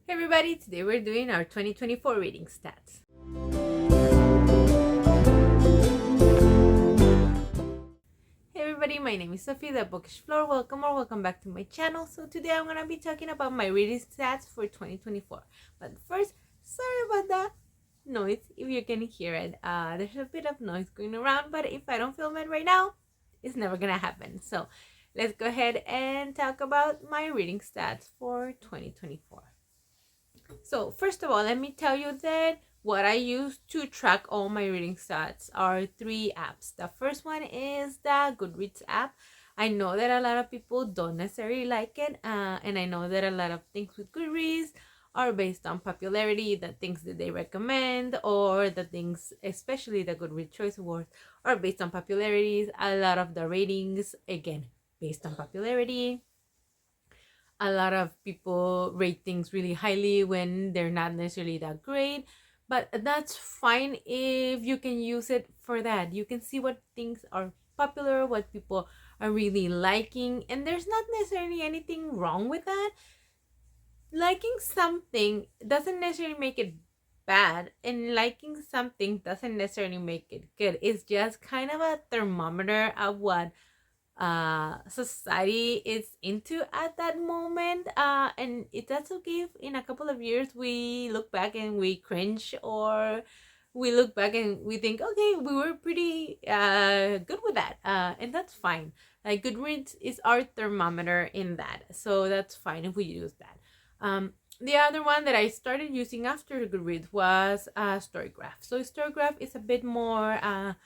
Hey everybody, today we're doing our 2024 reading stats. Hey everybody, my name is Sophie, the Bookish Floor. Welcome back to my channel. So today I'm going to be talking about my reading stats for 2024. But first, sorry about that noise if you can hear it. There's a bit of noise going around, but if I don't film it right now, it's never going to happen. So let's go ahead and talk about my reading stats for 2024. So first of all, let me tell you that what I use to track all my reading stats are 3 apps. The first one is the Goodreads app. I know that a lot of people don't necessarily like it, and I know that a lot of things with Goodreads are based on popularity, the things that they recommend, or the things, especially the Goodreads Choice Awards, are based on popularities. A lot of the ratings, again, based on popularity. A lot of people rate things really highly when they're not necessarily that great, but that's fine if you can use it for that. You can see what things are popular, what people are really liking, and there's not necessarily anything wrong with that. Liking something doesn't necessarily make it bad, and liking something doesn't necessarily make it good. It's just kind of a thermometer of what society is into at that moment, and that's okay if in a couple of years we look back and we cringe, or we look back and we think, okay, we were pretty good with that, and that's fine. Like, Goodreads is our thermometer in that, so that's fine if we use that. The other one that I started using after Goodreads was Storygraph. So Storygraph is a bit more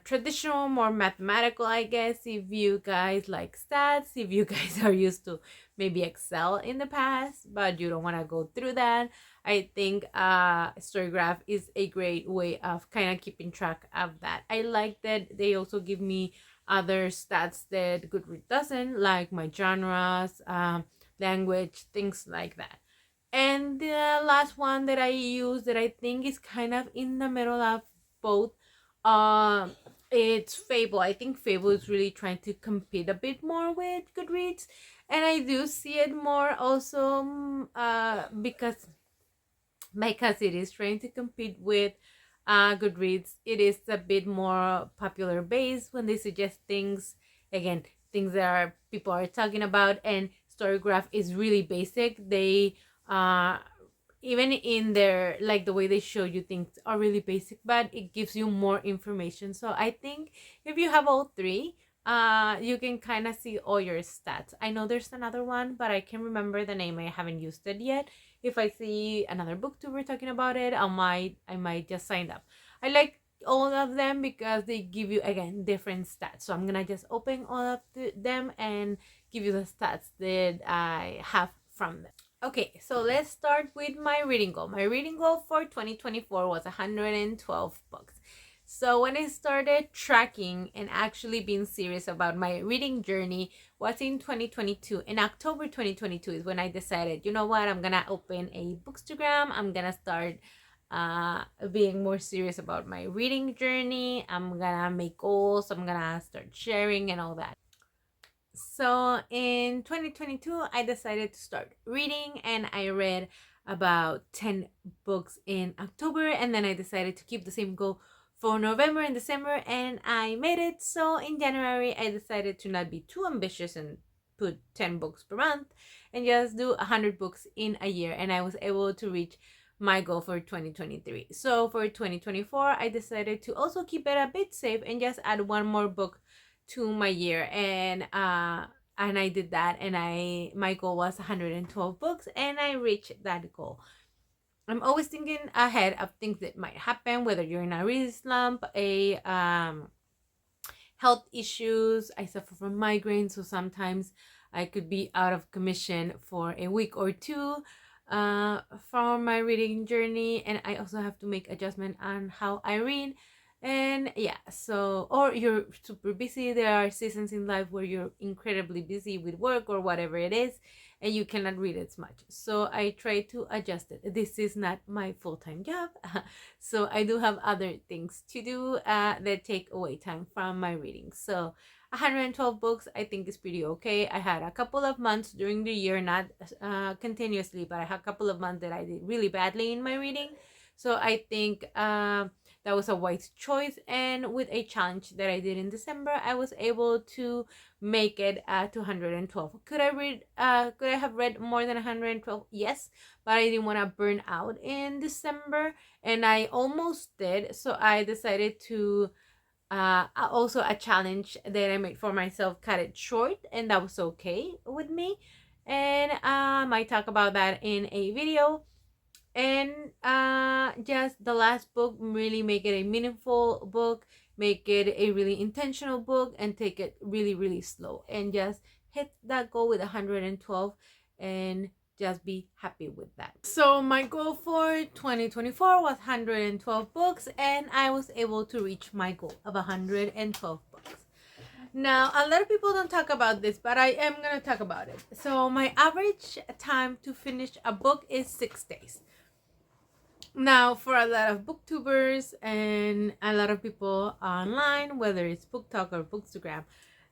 traditional, more mathematical, I guess, if you guys like stats, if you guys are used to maybe Excel in the past, but you don't want to go through that. I think Storygraph is a great way of kind of keeping track of that. I like that they also give me other stats that Goodreads doesn't, like my genres, language, things like that. And the last one that I use that I think is kind of in the middle of both, um it's Fable. I think Fable is really trying to compete a bit more with Goodreads, and I do see it more also, because it is trying to compete with Goodreads. It is a bit more popular based when they suggest things, again, things that people are talking about, and Storygraph is really basic. They even in their, like, the way they show you things are really basic, but it gives you more information. So I think if you have all three, you can kind of see all your stats. I know there's another one, but I can't remember the name. I haven't used it yet. If I see another booktuber talking about it, I might just sign up. I like all of them because they give you, again, different stats. So I'm gonna just open all of them and give you the stats that I have from them. Okay, so let's start with my reading goal. My reading goal for 2024 was 112 books. So when I started tracking and actually being serious about my reading journey was in 2022. In October 2022 is when I decided, you know what, I'm gonna open a bookstagram. I'm gonna start being more serious about my reading journey. I'm gonna make goals. I'm gonna start sharing and all that. So in 2022, I decided to start reading, and I read about 10 books in October, and then I decided to keep the same goal for November and December, and I made it. So in January, I decided to not be too ambitious and put 10 books per month and just do 100 books in a year, and I was able to reach my goal for 2023. So for 2024, I decided to also keep it a bit safe and just add one more book to my year, and I did that, and my goal was 112 books, and I reached that goal. I'm always thinking ahead of things that might happen, whether you're in a reading slump, a health issues. I suffer from migraines, so sometimes I could be out of commission for a week or two from my reading journey, and I also have to make adjustment on how I read. And yeah, so, or you're super busy. There are seasons in life where you're incredibly busy with work or whatever it is, and you cannot read as much. So I try to adjust it. This is not my full-time job, so I do have other things to do that take away time from my reading. So 112 books, I think, is pretty okay. I had a couple of months during the year, not continuously, but I had a couple of months that I did really badly in my reading. So I think that was a wise choice. And with a challenge that I did in December, I was able to make it to 112. Could I read? Could I have read more than 112? Yes, but I didn't want to burn out in December, and I almost did. So I decided to also a challenge that I made for myself, cut it short, and that was okay with me. And I might talk about that in a video. And just the last book, really make it a meaningful book, make it a really intentional book, and take it really, really slow, and just hit that goal with 112 and just be happy with that. So my goal for 2024 was 112 books, and I was able to reach my goal of 112 books. Now, a lot of people don't talk about this, but I am going to talk about it. So my average time to finish a book is 6 days. Now, for a lot of booktubers and a lot of people online, whether it's BookTok or Bookstagram,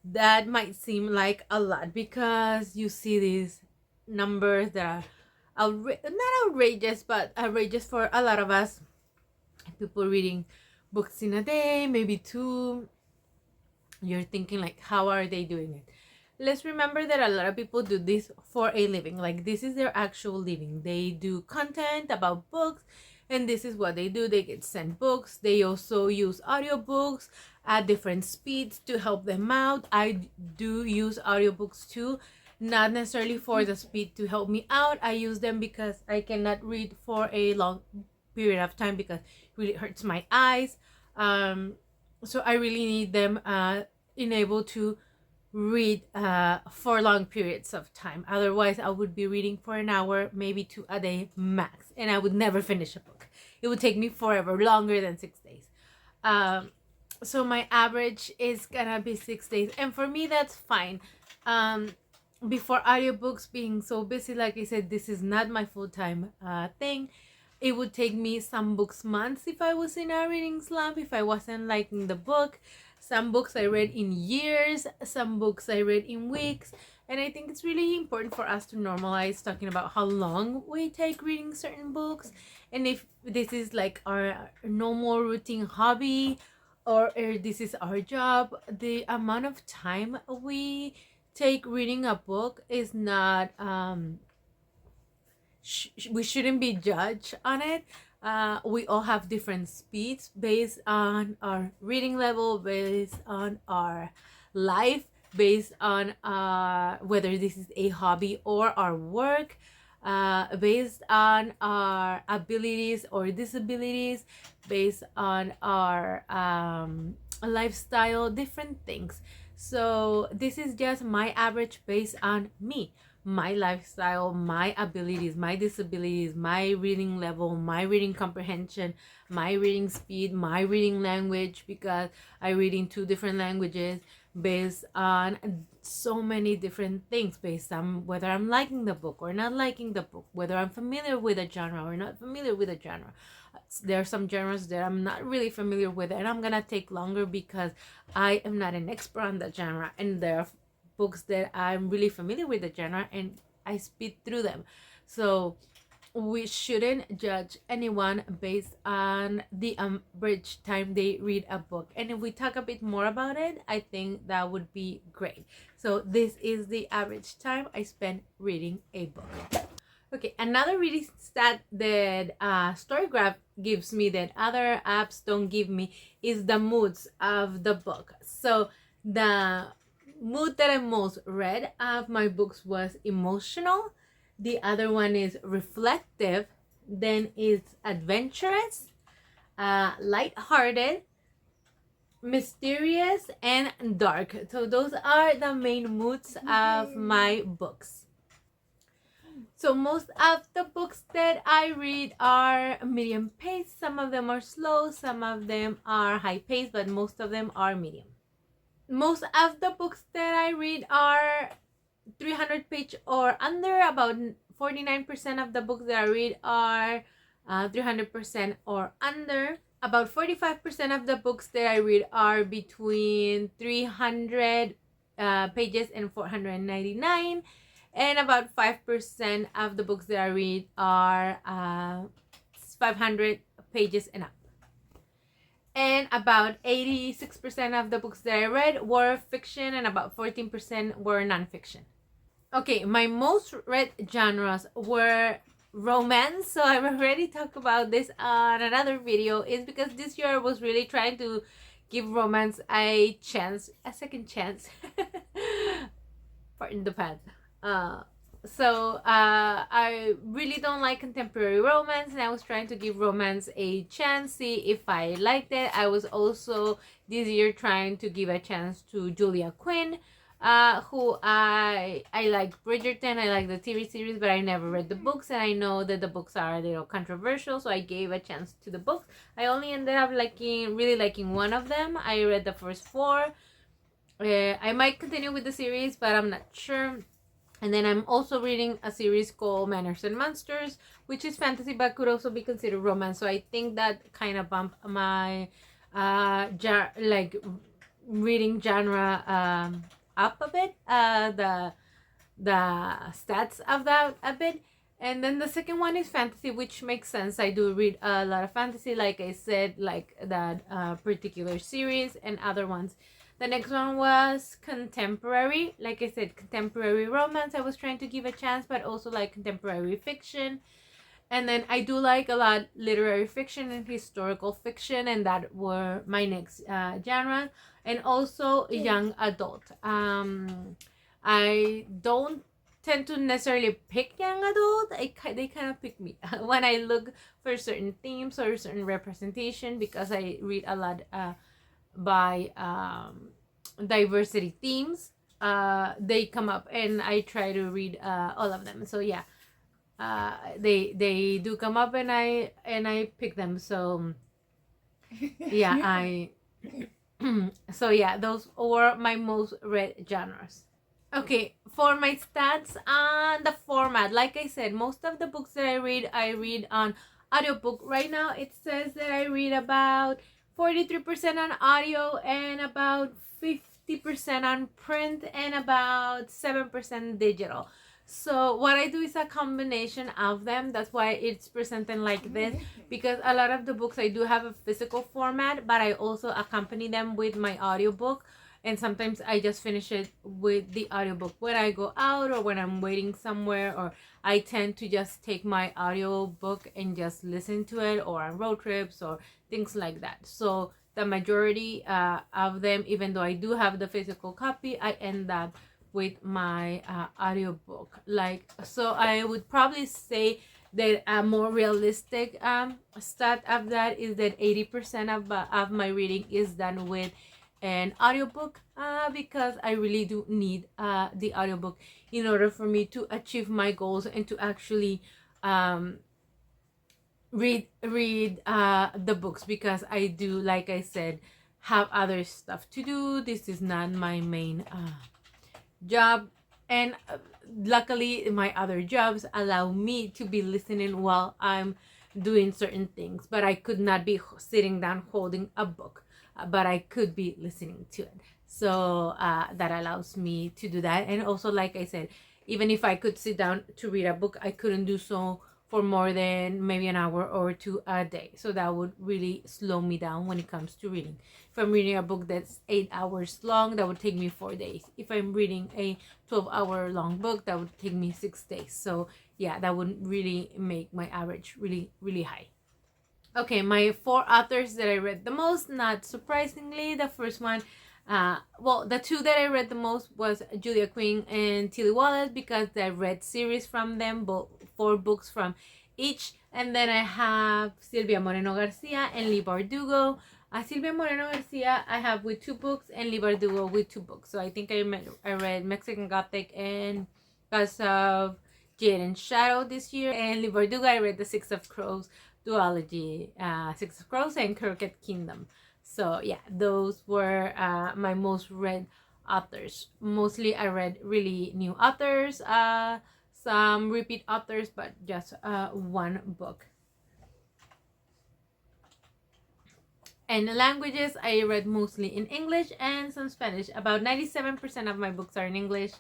that might seem like a lot, because you see these numbers that are not outrageous, but outrageous for a lot of us. People reading books in a day, maybe two. You're thinking, like, how are they doing it? Let's remember that a lot of people do this for a living. Like, this is their actual living. They do content about books, and this is what they do. They get sent books. They also use audiobooks at different speeds to help them out. I do use audiobooks too, not necessarily for the speed to help me out. I use them because I cannot read for a long period of time, because it really hurts my eyes. So I really need them enabled to read for long periods of time. Otherwise, I would be reading for an hour, maybe 2 a day max, and I would never finish a book. It would take me forever, longer than 6 days. So my average is gonna be 6 days, and for me that's fine. Before audiobooks being so busy, like I said, this is not my full-time thing. It would take me some books months if I was in a reading slump, if I wasn't liking the book. Some books I read in years, some books I read in weeks. And I think it's really important for us to normalize talking about how long we take reading certain books. And if this is like our normal routine hobby, or this is our job, the amount of time we take reading a book is not we shouldn't be judged on it. We all have different speeds based on our reading level, based on our life, based on whether this is a hobby or our work, based on our abilities or disabilities, based on our lifestyle, different things. So this is just my average based on me, my lifestyle, my abilities, my disabilities, my reading level, my reading comprehension, my reading speed, my reading language, because I read in 2 different languages, based on so many different things, based on whether I'm liking the book or not liking the book, whether I'm familiar with a genre or not familiar with a genre. There are some genres that I'm not really familiar with, and I'm gonna take longer because I am not an expert on that genre, and there are books that I'm really familiar with the genre and I speed through them. So we shouldn't judge anyone based on the average time they read a book. And if we talk a bit more about it, I think that would be great. So this is the average time I spend reading a book. Okay, another reading stat that Storygraph gives me that other apps don't give me is the moods of the book. So the mood that I most read of my books was emotional. The other one is reflective. Then it's adventurous, lighthearted, mysterious, and dark. So those are the main moods of my books. So most of the books that I read are medium paced. Some of them are slow, some of them are high paced, but most of them are medium. Most of the books that I read are 300 page or under. About 49% of the books that I read are 300% or under. about 45% of the books that I read are between 300 pages and 499, and about 5% of the books that I read are 500 pages and up. And about 86% of the books that I read were fiction, and about 14% were nonfiction. Okay, my most read genres were romance. So I've already talked about this on another video. It's because this year I was really trying to give romance a second chance. Pardon the pun. I really don't like contemporary romance, and I was trying to give romance a chance, see if I liked it. I was also this year trying to give a chance to Julia Quinn, who I like Bridgerton. I like the TV series, but I never read the books, and I know that the books are a little controversial, so I gave a chance to the books. I only ended up really liking one of them. I read the first 4. I might continue with the series, but I'm not sure. And then I'm also reading a series called Manners and Monsters, which is fantasy but could also be considered romance. So I think that kind of bumped my reading genre up a bit. The stats of that a bit. And then the second one is fantasy, which makes sense. I do read a lot of fantasy, like I said, like that particular series and other ones. The next one was contemporary. Like I said, contemporary romance. I was trying to give a chance, but also like contemporary fiction. And then I do like a lot literary fiction and historical fiction, and that were my next genre. And also young adult. I don't tend to necessarily pick young adult. They kind of pick me when I look for certain themes or certain representation, because I read a lot by diversity themes. They come up, and I try to read all of them. So yeah, they do come up, and I pick them. So yeah, so yeah, those were my most read genres. Okay, for my stats on the format, like I said, most of the books that I read on audiobook. Right now it says that I read about 43% on audio, and about 50% on print, and about 7% digital. So what I do is a combination of them. That's why it's presented like this, because a lot of the books I do have a physical format, but I also accompany them with my audiobook. And sometimes I just finish it with the audiobook when I go out or when I'm waiting somewhere, or I tend to just take my audiobook and just listen to it, or on road trips or things like that. So the majority of them, even though I do have the physical copy, I end up with my audiobook. So I would probably say that a more realistic stat of that is that 80% of my reading is done with an audiobook, because I really do need the audiobook in order for me to achieve my goals and to actually read the books, because I do, like I said, have other stuff to do. This is not my main job, and luckily my other jobs allow me to be listening while I'm doing certain things, but I could not be sitting down holding a book, but I could be listening to it. So that allows me to do that. And also, like I said, even if I could sit down to read a book, I couldn't do so for more than maybe an hour or 2 a day. So that would really slow me down when it comes to reading. If I'm reading a book that's 8 hours long, that would take me 4 days. If I'm reading a 12-hour long book, that would take me 6 days. So yeah, that would really make my average really, really high. Okay, my 4 authors that I read the most, not surprisingly, the first one, the 2 that I read the most was Julia Quinn and Tilly Wallace, because I read series from them, 4 books from each. And then I have Silvia Moreno Garcia and Lee Bardugo. Silvia Moreno Garcia I have with 2 books, and Lee Bardugo with 2 books. So I think I read Mexican Gothic and Cause of Jade and Shadow this year. And Lee Bardugo, I read the Six of Crows duology, Six of Crows and Crooked Kingdom. So yeah, those were my most read authors. Mostly I read really new authors, some repeat authors, but just 1 book. And languages, I read mostly in English and some Spanish. About 97% of my books are in English,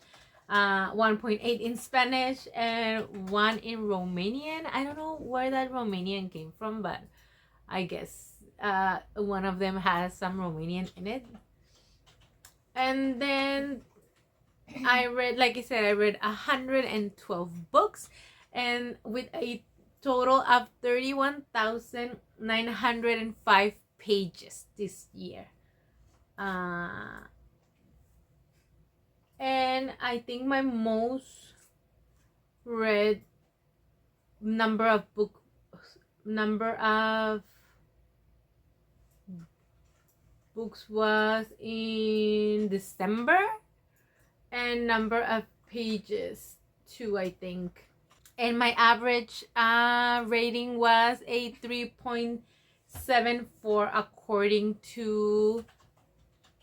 1.8 in Spanish, and 1 in Romanian. I don't know where that Romanian came from, but I guess one of them has some Romanian in it. And then I read, like I said, I read 112 books, and with a total of 31,905 pages this year. And I think my most read number of books was in December, and number of pages too, I think. And my average rating was a 3.74 according to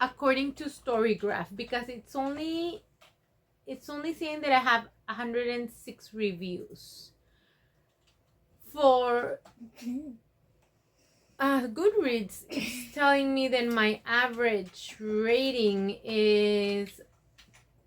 Storygraph, because it's only saying that I have 106 reviews. For Goodreads, it's telling me that my average rating is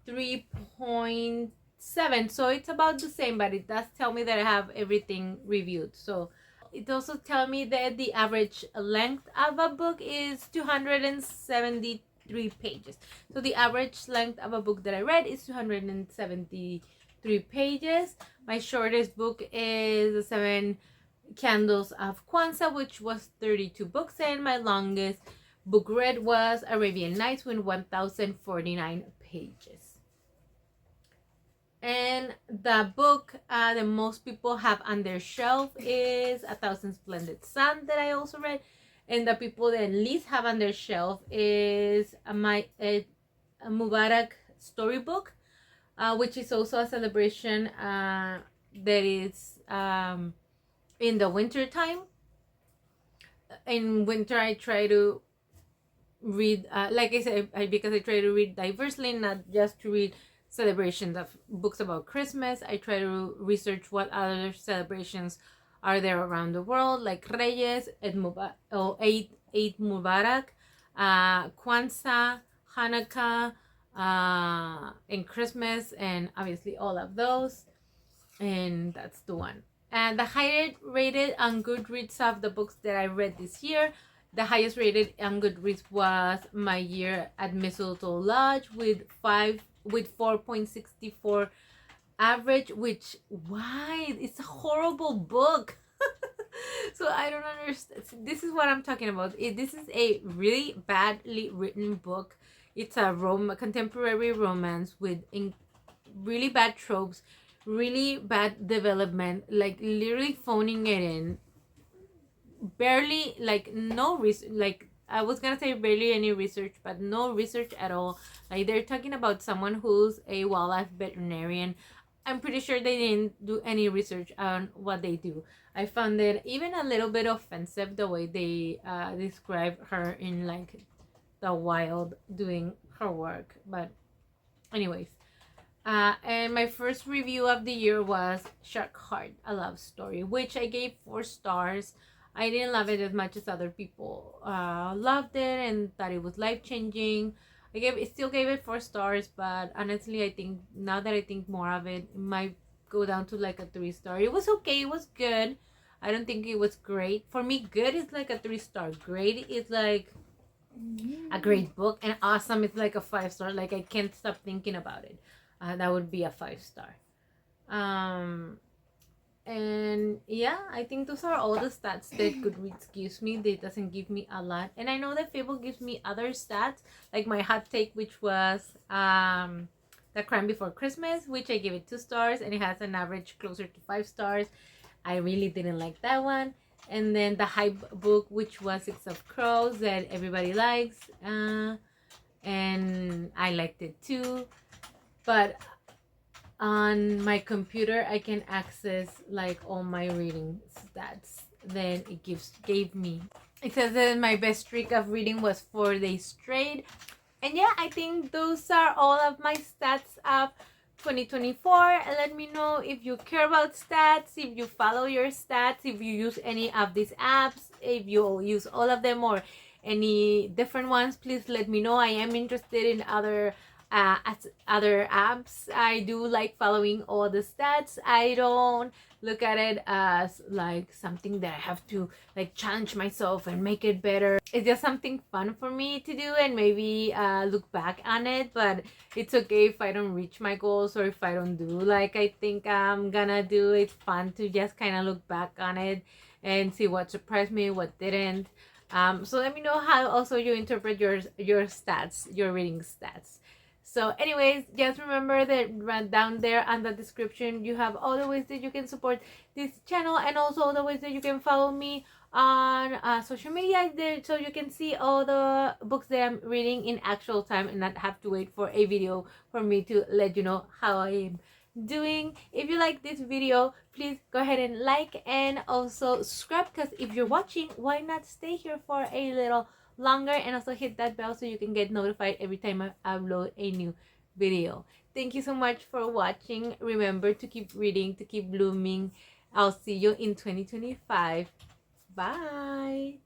3.7, so it's about the same, but it does tell me that I have everything reviewed. So it also tells me that the average length of a book is 273 pages. So the average length of a book that I read is 273 pages. My shortest book is The Seven Candles of Kwanzaa, which was 32 books, and my longest book read was Arabian Nights with 1,049 pages. And the book that most people have on their shelf is A Thousand Splendid Sun, that I also read. And the people that least have on their shelf is a Mubarak storybook, which is also a celebration that is in the winter time. In winter, I try to read, like I said, because I try to read diversely, not just to read celebrations of books about Christmas. I try to research what other celebrations are there around the world, like Reyes, Eid Mubarak, Kwanzaa, Hanukkah, and Christmas, and obviously all of those. And that's the one. And the highest rated on Goodreads of the books that I read this year, the highest rated on Goodreads was My Year at Mistletoe Lodge with 4.64 average, which, why? It's a horrible book. So I don't understand. This is what I'm talking about. This is a really badly written book. It's a contemporary romance with really bad tropes, really bad development, like literally phoning it in. Barely, like, no research, like I was gonna say barely any research, but no research at all. Like, they're talking about someone who's a wildlife veterinarian. I'm pretty sure they didn't do any research on what they do. I found it even a little bit offensive the way they describe her in like the wild doing her work. But anyways, and my first review of the year was Shark Heart, a love story, which I gave 4 stars. I didn't love it as much as other people loved it and thought it was life-changing. I still gave it 4 stars, but honestly, I think now that I think more of it, it might go down to like a 3-star. It was okay. It was good. I don't think it was great. For me, good is like a 3-star. Great is like a great book, and awesome is like a 5-star. Like, I can't stop thinking about it. That would be a 5-star. And yeah, I think those are all the stats that Goodreads gives me. It doesn't give me a lot, and I know that Fable gives me other stats, like my hot take, which was The Crime Before Christmas, which I gave it 2 stars, and it has an average closer to 5 stars. I really didn't like that one. And then the hype book, which was Six of Crows, that everybody likes, and I liked it too. But on my computer, I can access like all my reading stats. Then it gave me. It says that my best streak of reading was 4 days straight. And yeah, I think those are all of my stats of 2024, and let me know if you care about stats, if you follow your stats, if you use any of these apps, if you use all of them or any different ones. Please let me know. I am interested in other apps. I do like following all the stats. I don't look at it as like something that I have to like challenge myself and make it better. It's just something fun for me to do and maybe look back on it, but it's okay if I don't reach my goals or if I don't do like I think I'm gonna do. It's fun to just kind of look back on it and see what surprised me, what didn't. So let me know how also you interpret your stats, your reading stats. So anyways, just remember that right down there on the description you have all the ways that you can support this channel and also all the ways that you can follow me on social media there, so you can see all the books that I'm reading in actual time and not have to wait for a video for me to let you know how I am doing. If you like this video, please go ahead and like and also subscribe, because if you're watching, why not stay here for a little longer, and also hit that bell so you can get notified every time I upload a new video. Thank you so much for watching. Remember to keep reading, to keep blooming. I'll see you in 2025. Bye.